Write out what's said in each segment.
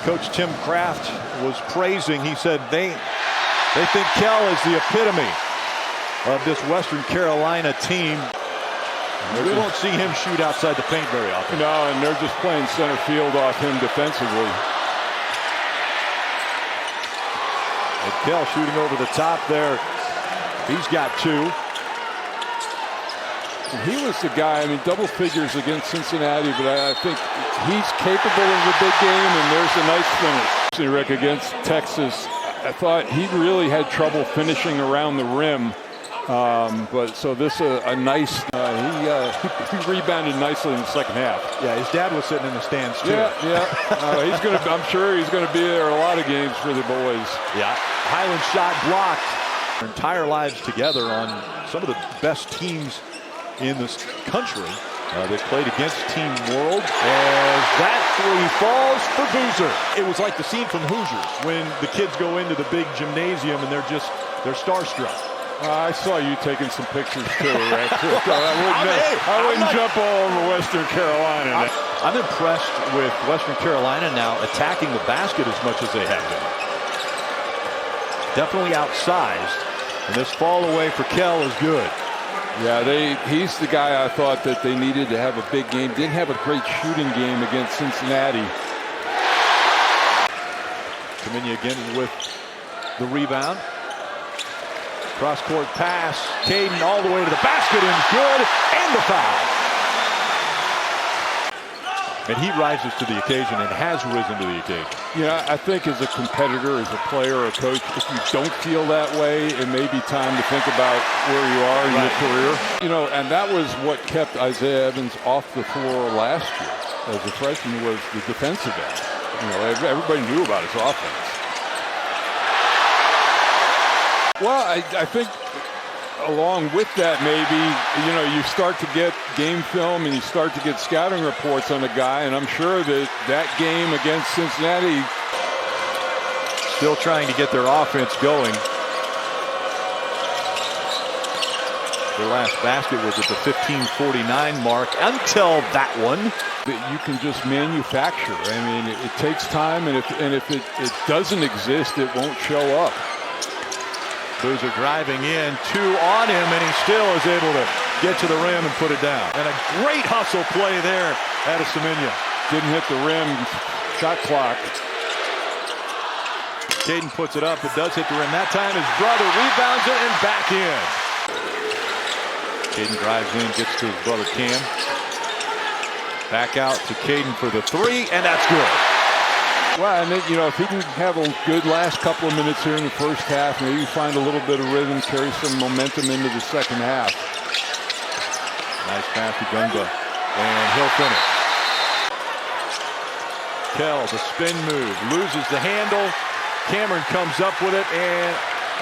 Coach Tim Kraft was praising. He said they think Kell is the epitome of this Western Carolina team. We won't see him shoot outside the paint very often. No, and they're just playing center field off him defensively. And Kell shooting over the top there. He's got 2. He was the guy, I mean, double figures against Cincinnati, but I think he's capable of a big game, and there's a nice finish. Rick, against Texas, I thought he really had trouble finishing around the rim. But so this a nice, he rebounded nicely in the second half. Yeah, his dad was sitting in the stands too. Yeah. He's gonna. I'm sure he's gonna be there a lot of games for the boys. Yeah, Highland shot blocked. Their entire lives together on some of the best teams in this country. They played against Team World as that 3 falls for Boozer. It was like the scene from Hoosiers when the kids go into the big gymnasium and they're starstruck. I saw you taking some pictures too, Rick. I wouldn't jump all over Western Carolina. I'm impressed with Western Carolina now attacking the basket as much as they have been. Definitely outsized, and this fall away for Kell is good. Yeah, he's the guy I thought that they needed to have a big game. Didn't have a great shooting game against Cincinnati. Kaminya again with the rebound. Cross-court pass. Cayden all the way to the basket and good. And the foul. And he rises to the occasion and has risen to the occasion. Yeah, I think as a competitor, as a player or a coach, if you don't feel that way, it may be time to think about where you are in your career. You know, and that was what kept Isaiah Evans off the floor last year as a freshman, was the defensive end. You know, everybody knew about his offense. Well, I think along with that, maybe, you know, you start to get game film and you start to get scouting reports on a guy, and I'm sure that game against Cincinnati, still trying to get their offense going. Their last basket was at the 15:49 mark until that one. That you can just manufacture. I mean, it takes time, and if it doesn't exist, it won't show up. Boozer driving in, 2 on him, and he still is able to get to the rim and put it down. And a great hustle play there out of Kaminya. Didn't hit the rim, shot clock. Cayden puts it up, it does hit the rim. That time his brother rebounds it and back in. Cayden drives in, gets to his brother Cam. Back out to Cayden for the 3, and that's good. Well, and then, you know, if he can have a good last couple of minutes here in the first half, maybe find a little bit of rhythm, carry some momentum into the second half. Nice pass to Ngongba, and he'll finish. Kell, the spin move, loses the handle. Cameron comes up with it, and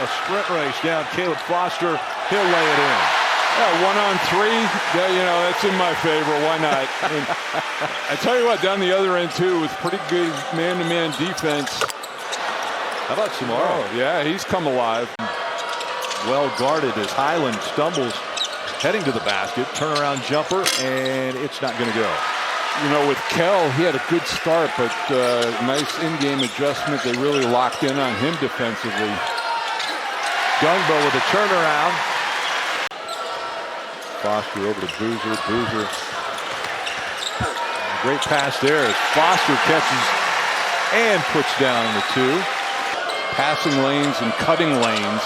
a sprint race down. Caleb Foster, he'll lay it in. Yeah, 1-on-3, you know, that's in my favor. Why not? And I tell you what, down the other end, too, with pretty good man-to-man defense. How about Samaro? Oh, yeah, he's come alive. Well guarded as Highland stumbles, heading to the basket. Turnaround jumper, and it's not going to go. You know, with Kell, he had a good start, but nice in-game adjustment. They really locked in on him defensively. Ngongba with a turnaround. Foster over to Boozer. Boozer. Great pass there as Foster catches and puts down the 2. Passing lanes and cutting lanes.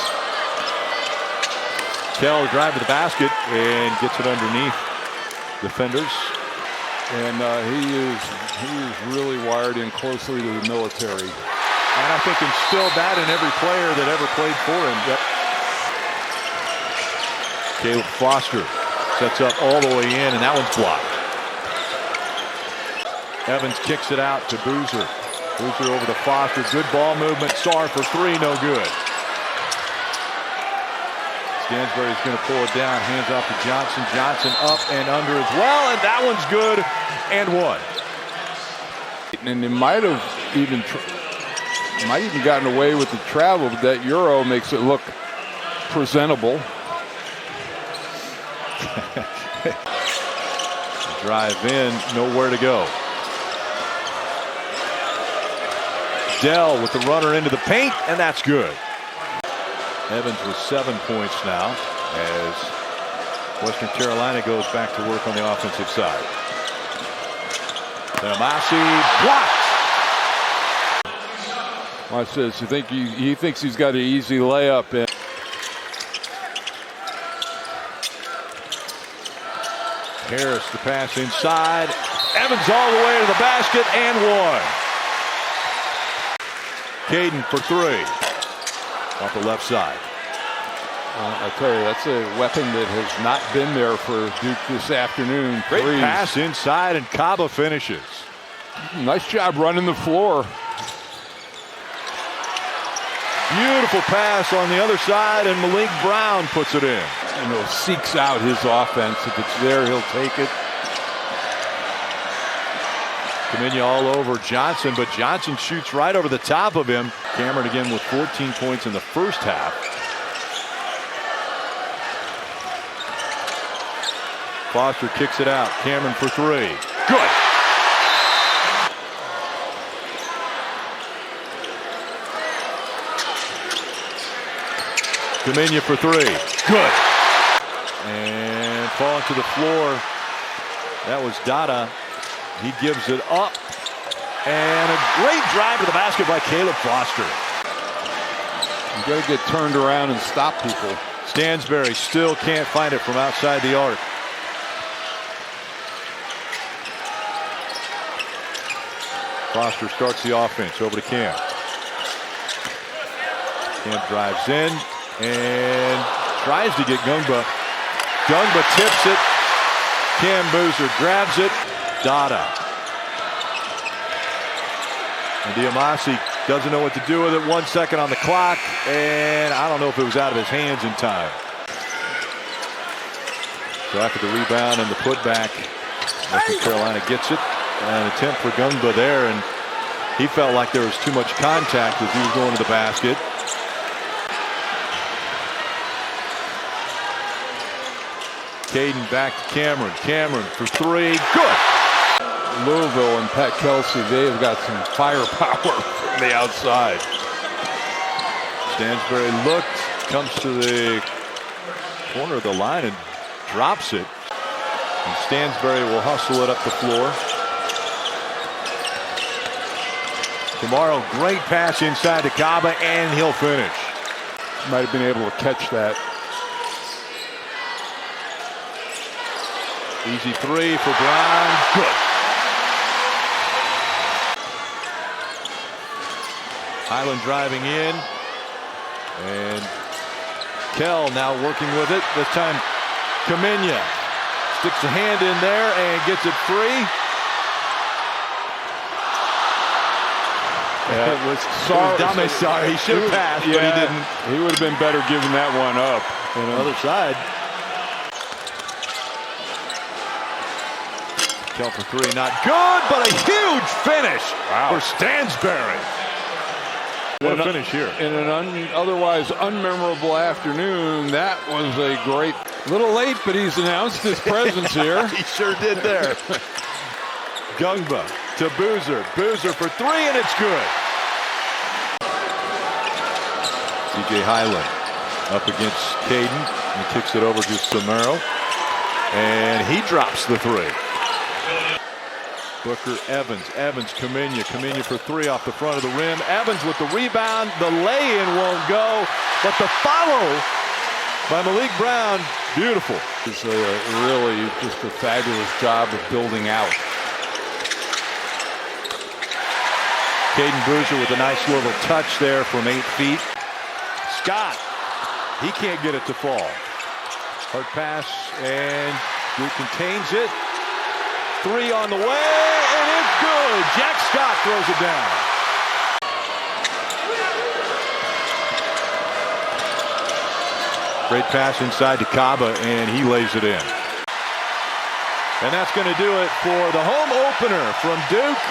Kell drive to the basket and gets it underneath defenders. And he is really wired in closely to the military. And I think instilled that in every player that ever played for him. Yep. Caleb Foster sets up all the way in, and that one's blocked. Evans kicks it out to Boozer. Boozer over to Foster. Good ball movement. Sarr for 3, no good. Stansbury's going to pull it down. Hands off to Johnson. Johnson up and under as well, and that one's good and 1. And it might have even gotten away with the travel, but that Euro makes it look presentable. Drive in, nowhere to go. Dell with the runner into the paint, and that's good. Evans with 7 points now as Western Carolina goes back to work on the offensive side. Amasi blocked. Watch this. You think he thinks he's got an easy layup in. Harris the pass inside. Evans all the way to the basket and one. Cayden for three off the left side. I tell you, that's a weapon that has not been there for Duke this afternoon. Great Threes. pass inside, and Ngongba finishes. Nice job running the floor. Beautiful pass on the other side, and Maliq Brown puts it in. You know, seeks out his offense. If it's there, he'll take it. Comminya all over Johnson, but Johnson shoots right over the top of him. Cameron again with 14 points in the first half. Foster kicks it out. Cameron for three. Good. Comminya for three. Good. And falling to the floor. That was Dada. He gives it up. And a great drive to the basket by Caleb Foster. You got to get turned around and stop people. Stansbury still can't find it from outside the arc. Foster starts the offense over to Cam. Cam drives in and tries to get Ngongba. Ngongba tips it. Cayden Boozer grabs it. Dada. And Diamasi doesn't know what to do with it. 1 second on the clock, and I don't know if it was out of his hands in time. So after the rebound and the putback, Western Carolina gets it. An attempt for Ngongba there, and he felt like there was too much contact as he was going to the basket. Cayden back to Cameron. Cameron for three. Good. Louisville and Pat Kelsey, they have got some firepower from the outside. Stansbury looked, comes to the corner of the line and drops it. And Stansbury will hustle it up the floor. Tomorrow, great pass inside to Ngongba, and he'll finish. Might have been able to catch that. Easy three for Brown. Good. Highland driving in. And Kell now working with it. This time Comminya sticks a hand in there and gets it free. Yeah, it was sorry. Sorry. He should have passed, but he didn't. He would have been better giving that one up. On the other side. Kell for three, not good, but a huge finish for Stansbury. What a finish here. In an otherwise unmemorable afternoon, that was a great, little late, but he's announced his presence here. He sure did there. Ngongba to Boozer. Boozer for three, and it's good. C.J. Highland up against Cayden. He kicks it over to Samaro. And he drops the three. Booker, Evans, Comminya for three off the front of the rim. Evans with the rebound. The lay-in won't go, but the follow by Maliq Brown, beautiful. It's really just a fabulous job of building out. Cayden Boozer with a nice little touch there from 8 feet. Scott, he can't get it to fall. Hard pass, and Duke contains it. Three on the way, and it's good. Jack Scott throws it down. Great pass inside to Ngongba, and he lays it in. And that's going to do it for the home opener from Duke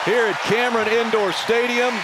here at Cameron Indoor Stadium.